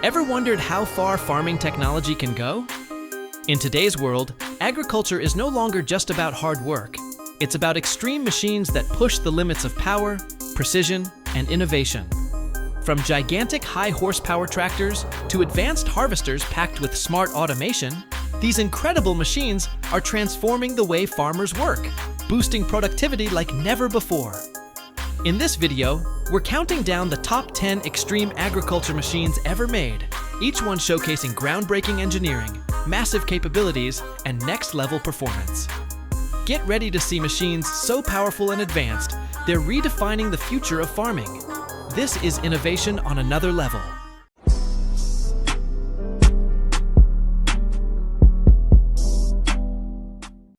Ever wondered how far farming technology can go? In today's world, agriculture is no longer just about hard work. It's about extreme machines that push the limits of power, precision, and innovation. From gigantic high-horsepower tractors to advanced harvesters packed with smart automation, these incredible machines are transforming the way farmers work, boosting productivity like never before. In this video, we're counting down the top 10 extreme agriculture machines ever made, each one showcasing groundbreaking engineering, massive capabilities, and next-level performance. Get ready to see machines so powerful and advanced, they're redefining the future of farming. This is innovation on another level.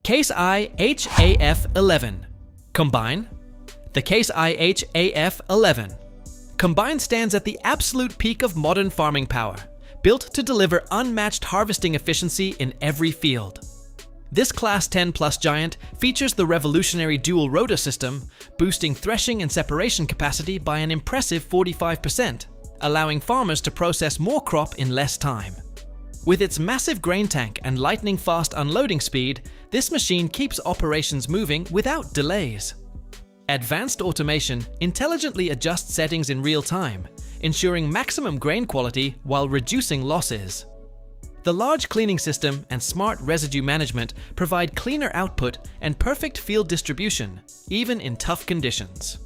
Case IH AF11. Combine. The Case IH AF11. Combine stands at the absolute peak of modern farming power, built to deliver unmatched harvesting efficiency in every field. This Class 10 Plus giant features the revolutionary dual rotor system, boosting threshing and separation capacity by an impressive 45%, allowing farmers to process more crop in less time. With its massive grain tank and lightning-fast unloading speed, this machine keeps operations moving without delays. Advanced automation intelligently adjusts settings in real time, ensuring maximum grain quality while reducing losses. The large cleaning system and smart residue management provide cleaner output and perfect field distribution, even in tough conditions.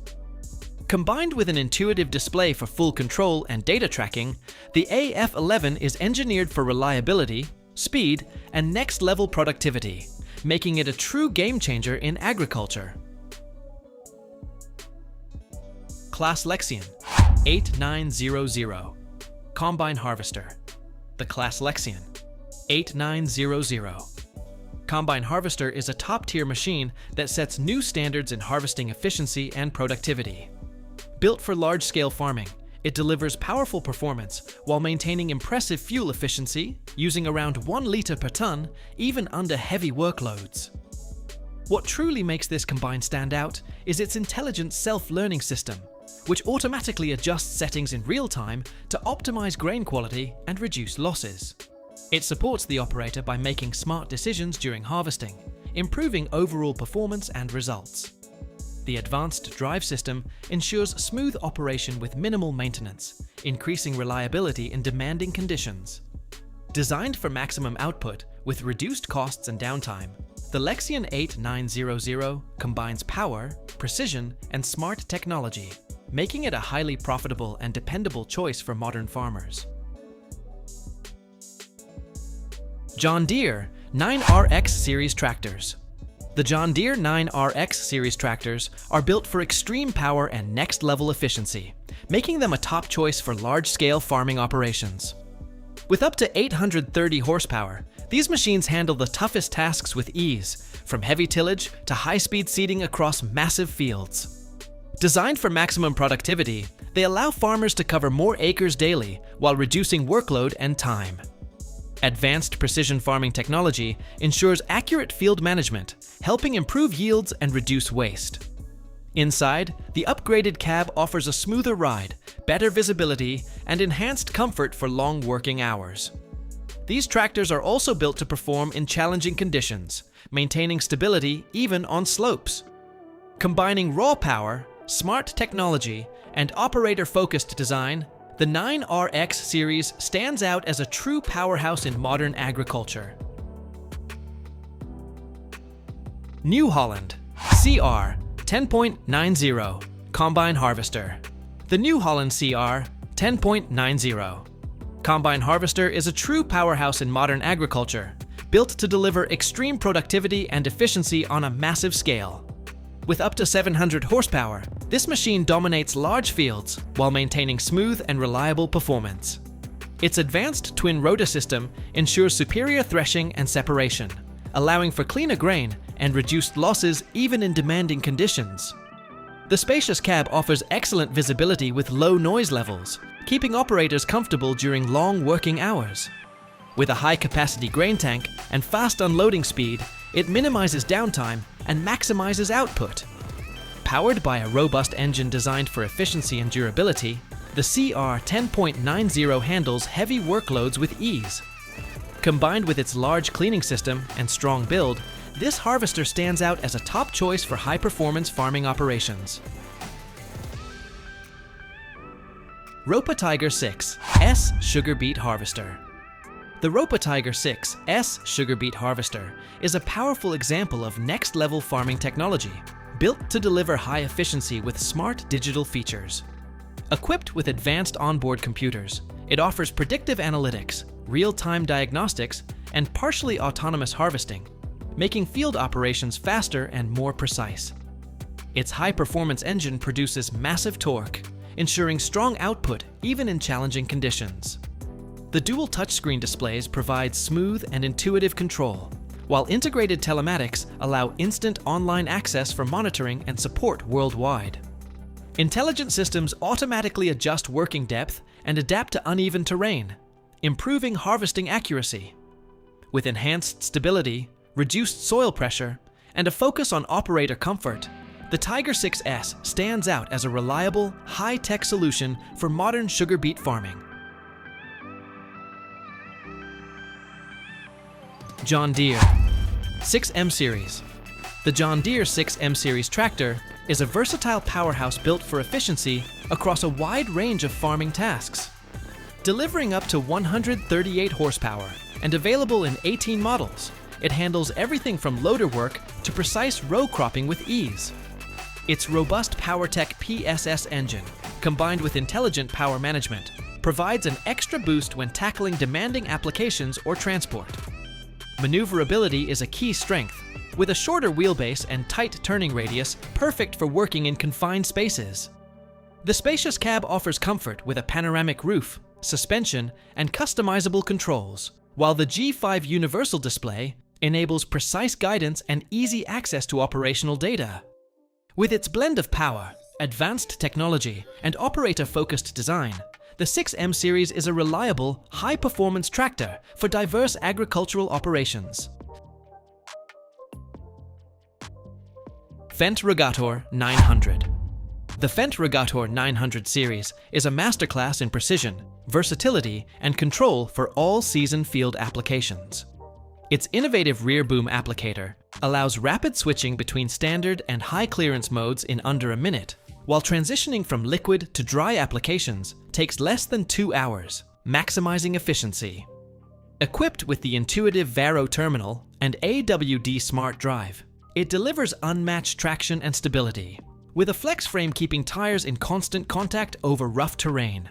Combined with an intuitive display for full control and data tracking, the AF11 is engineered for reliability, speed, and next-level productivity, making it a true game-changer in agriculture. Claas Lexion 8900 Combine Harvester. The Claas Lexion 8900 Combine Harvester is a top-tier machine that sets new standards in harvesting efficiency and productivity. Built for large-scale farming, it delivers powerful performance while maintaining impressive fuel efficiency, using around 1 liter per ton, even under heavy workloads. What truly makes this combine stand out is its intelligent self-learning system, which automatically adjusts settings in real time to optimize grain quality and reduce losses. It supports the operator by making smart decisions during harvesting, improving overall performance and results. The advanced drive system ensures smooth operation with minimal maintenance, increasing reliability in demanding conditions. Designed for maximum output with reduced costs and downtime, the Lexion 8900 combines power, precision, and smart technology, making it a highly profitable and dependable choice for modern farmers. John Deere 9RX Series Tractors. The John Deere 9RX Series tractors are built for extreme power and next-level efficiency, making them a top choice for large-scale farming operations. With up to 830 horsepower, these machines handle the toughest tasks with ease, from heavy tillage to high-speed seeding across massive fields. Designed for maximum productivity, they allow farmers to cover more acres daily while reducing workload and time. Advanced precision farming technology ensures accurate field management, helping improve yields and reduce waste. Inside, the upgraded cab offers a smoother ride, better visibility, and enhanced comfort for long working hours. These tractors are also built to perform in challenging conditions, maintaining stability even on slopes. Combining raw power, smart technology, and operator-focused design, the 9RX series stands out as a true powerhouse in modern agriculture. New Holland CR 10.90 Combine Harvester. The New Holland CR 10.90 Combine Harvester is a true powerhouse in modern agriculture, built to deliver extreme productivity and efficiency on a massive scale. With up to 700 horsepower, this machine dominates large fields while maintaining smooth and reliable performance. Its advanced twin rotor system ensures superior threshing and separation, allowing for cleaner grain and reduced losses even in demanding conditions. The spacious cab offers excellent visibility with low noise levels, keeping operators comfortable during long working hours. With a high-capacity grain tank and fast unloading speed, it minimizes downtime and maximizes output. Powered by a robust engine designed for efficiency and durability, the CR10.90 handles heavy workloads with ease. Combined with its large cleaning system and strong build, this harvester stands out as a top choice for high-performance farming operations. Ropa Tiger 6S Sugar Beet Harvester. The Ropa Tiger 6S Sugar Beet Harvester is a powerful example of next-level farming technology, built to deliver high efficiency with smart digital features. Equipped with advanced onboard computers, it offers predictive analytics, real-time diagnostics, and partially autonomous harvesting, making field operations faster and more precise. Its high-performance engine produces massive torque, ensuring strong output even in challenging conditions. The dual touchscreen displays provide smooth and intuitive control, while integrated telematics allow instant online access for monitoring and support worldwide. Intelligent systems automatically adjust working depth and adapt to uneven terrain, improving harvesting accuracy. With enhanced stability, reduced soil pressure, and a focus on operator comfort, the Tiger 6S stands out as a reliable, high-tech solution for modern sugar beet farming. John Deere 6M Series. The John Deere 6M Series tractor is a versatile powerhouse built for efficiency across a wide range of farming tasks. Delivering up to 138 horsepower and available in 18 models, it handles everything from loader work to precise row cropping with ease. Its robust PowerTech PSS engine, combined with intelligent power management, provides an extra boost when tackling demanding applications or transport. Maneuverability is a key strength, with a shorter wheelbase and tight turning radius perfect for working in confined spaces. The spacious cab offers comfort with a panoramic roof, suspension, and customizable controls, while the G5 universal display enables precise guidance and easy access to operational data. With its blend of power, advanced technology, and operator-focused design, the 6M Series is a reliable, high-performance tractor for diverse agricultural operations. Fendt Rogator 900. The Fendt Rogator 900 series is a masterclass in precision, versatility, and control for all-season field applications. Its innovative rear boom applicator allows rapid switching between standard and high-clearance modes in under a minute, while transitioning from liquid to dry applications takes less than 2 hours, maximizing efficiency. Equipped with the intuitive Varo terminal and AWD Smart Drive, it delivers unmatched traction and stability, with a flex frame keeping tires in constant contact over rough terrain.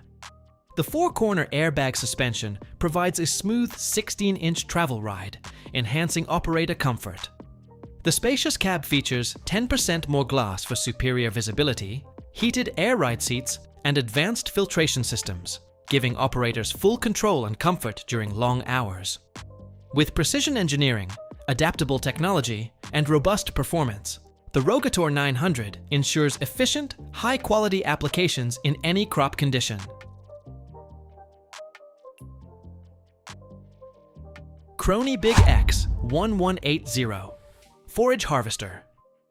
The four-corner airbag suspension provides a smooth 16-inch travel ride, enhancing operator comfort. The spacious cab features 10% more glass for superior visibility, heated air ride seats, and advanced filtration systems, giving operators full control and comfort during long hours. With precision engineering, adaptable technology, and robust performance, the Rogator 900 ensures efficient, high-quality applications in any crop condition. Krone Big X 1180 Forage Harvester.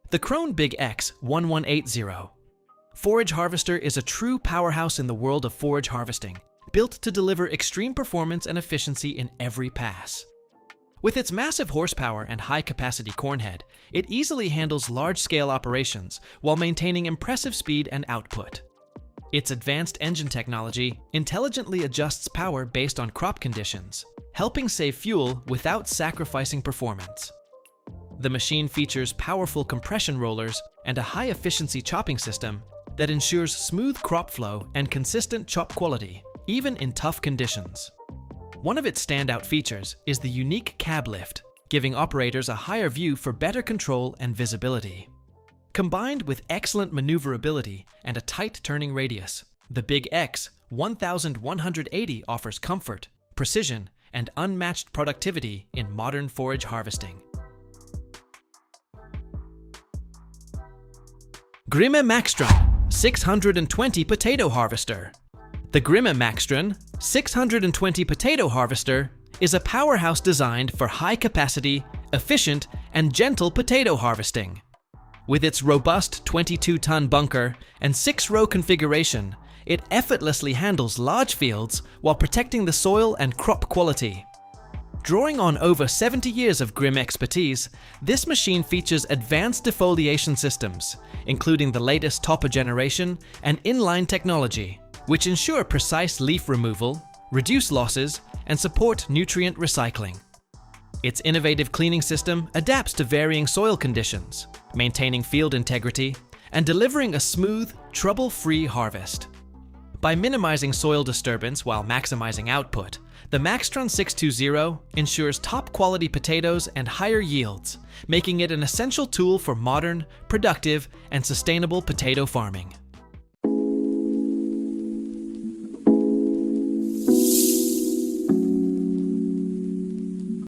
The Krone Big X 1180 Forage Harvester is a true powerhouse in the world of forage harvesting, built to deliver extreme performance and efficiency in every pass. With its massive horsepower and high-capacity corn head, it easily handles large-scale operations while maintaining impressive speed and output. Its advanced engine technology intelligently adjusts power based on crop conditions, helping save fuel without sacrificing performance. The machine features powerful compression rollers and a high-efficiency chopping system that ensures smooth crop flow and consistent chop quality, even in tough conditions. One of its standout features is the unique cab lift, giving operators a higher view for better control and visibility. Combined with excellent maneuverability and a tight turning radius, the Big X 1180 offers comfort, precision, and unmatched productivity in modern forage harvesting. Grimme Maxtron 620 Potato Harvester. The Grimme Maxtron 620 Potato Harvester is a powerhouse designed for high-capacity, efficient, and gentle potato harvesting. With its robust 22-ton bunker and 6-row configuration, it effortlessly handles large fields while protecting the soil and crop quality. Drawing on over 70 years of Grimme expertise, this machine features advanced defoliation systems, including the latest topper generation and inline technology, which ensure precise leaf removal, reduce losses, and support nutrient recycling. Its innovative cleaning system adapts to varying soil conditions, maintaining field integrity and delivering a smooth, trouble-free harvest. By minimizing soil disturbance while maximizing output, the Maxtron 620 ensures top-quality potatoes and higher yields, making it an essential tool for modern, productive, and sustainable potato farming.